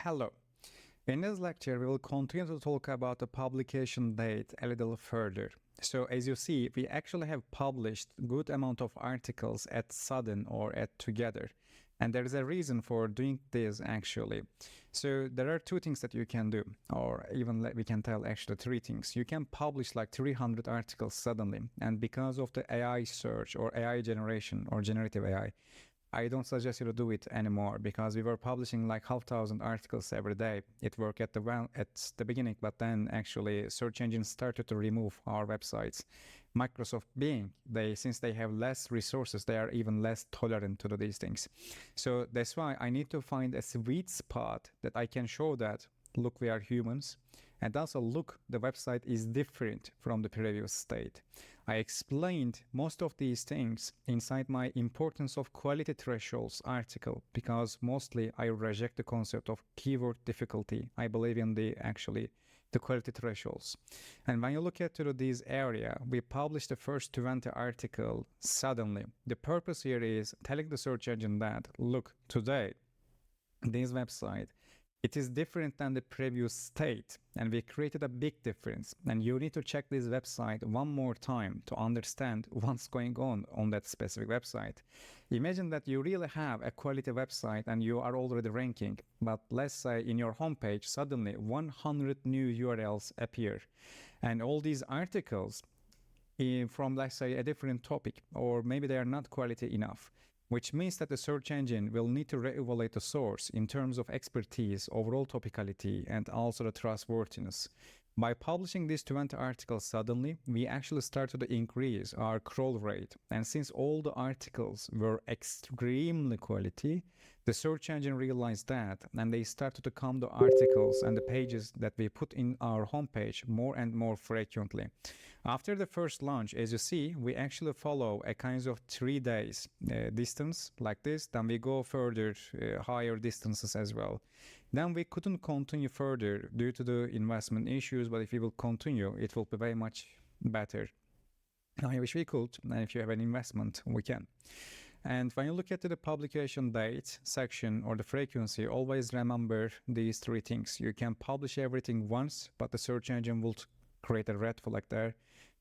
Hello. In this lecture, we will continue to talk about the publication date a little further. So as you see, we actually have published good amount of articles at sudden or at together. And there is a reason for doing this actually. So there are two things that you can do, or even we can tell actually three things. You can publish like 300 articles suddenly. And because of the AI search or AI generation or generative AI, I don't suggest you to do it anymore because we were publishing like 5,000 articles every day. It worked at the beginning, but then actually search engines started to remove our websites. Microsoft Bing, since they have less resources, they are even less tolerant to these things. So that's why I need to find a sweet spot that I can show that, look, we are humans. And also, look, the website is different from the previous state. I explained most of these things inside my Importance of Quality Thresholds article because mostly I reject the concept of keyword difficulty. I believe in the quality thresholds. And when you look at this area, we published the first 20 article suddenly. The purpose here is telling the search engine that, look, today, this website, it is different than the previous state, and we created a big difference. And you need to check this website one more time to understand what's going on that specific website. Imagine that you really have a quality website and you are already ranking, but let's say in your homepage, suddenly 100 new URLs appear. And all these articles from, let's say, a different topic, or maybe they are not quality enough, which means that the search engine will need to re-evaluate the source in terms of expertise, overall topicality, and also the trustworthiness. By publishing these 20 articles suddenly, we actually started to increase our crawl rate. And since all the articles were extremely quality, the search engine realized that, and they started to come the articles and the pages that we put in our homepage more and more frequently. After the first launch, as you see, we actually follow a kind of 3 days distance like this. Then we go further, higher distances as well. Then we couldn't continue further due to the investment issues, but if we will continue, it will be very much better. I wish we could, and if you have an investment, we can. And when you look at the publication date section or the frequency, always remember these three things. You can publish everything once, but the search engine will create a red flag there.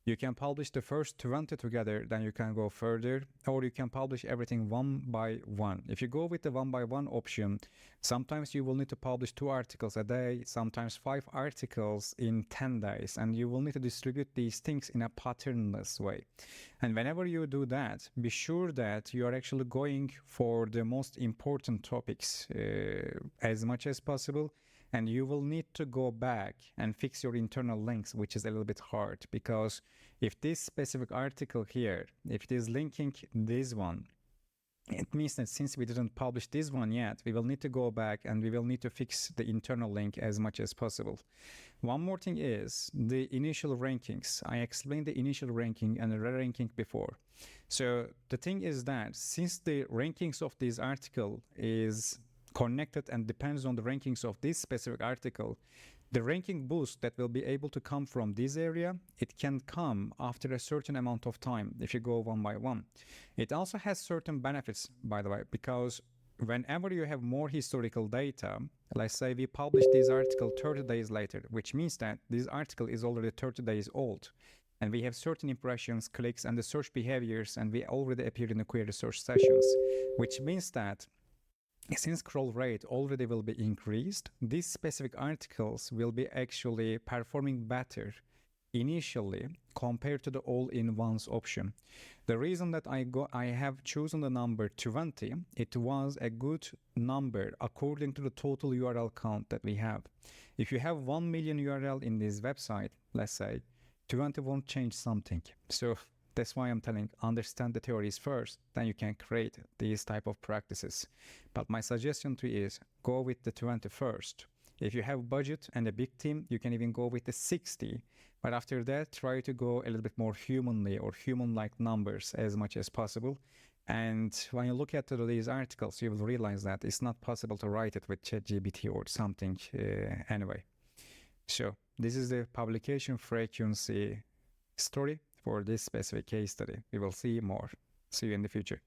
You can publish the first 20 together, then you can go further, or you can publish everything one by one. If you go with the one by one option, sometimes you will need to publish 2 articles a day, sometimes 5 articles in 10 days, and you will need to distribute these things in a patternless way. And whenever you do that, be sure that you are actually going for the most important topics as much as possible. And you will need to go back and fix your internal links, which is a little bit hard, because if this specific article here, if it is linking this one, it means that since we didn't publish this one yet, we will need to go back and we will need to fix the internal link as much as possible. One more thing is the initial rankings. I explained the initial ranking and the re-ranking before. So the thing is that since the rankings of this article is connected and depends on the rankings of this specific article, the ranking boost that will be able to come from this area, it can come after a certain amount of time if you go one by one. It also has certain benefits, by the way, because whenever you have more historical data, let's say we publish this article 30 days later, which means that this article is already 30 days old, and we have certain impressions, clicks, and the search behaviors, and we already appeared in the query search sessions, which means that since crawl rate already will be increased, these specific articles will be actually performing better initially compared to the all-in-ones option. The reason that I have chosen the number 20, it was a good number according to the total URL count that we have. If you have 1 million URL in this website, let's say, 20 won't change something. So that's why I'm telling, understand the theories first, then you can create these type of practices. But my suggestion to you is go with the 20 first. If you have budget and a big team, you can even go with the 60. But after that, try to go a little bit more humanly or human-like numbers as much as possible. And when you look at these articles, you will realize that it's not possible to write it with ChatGPT or something anyway. So this is the publication frequency story for this specific case study. We will see more. See you in the future.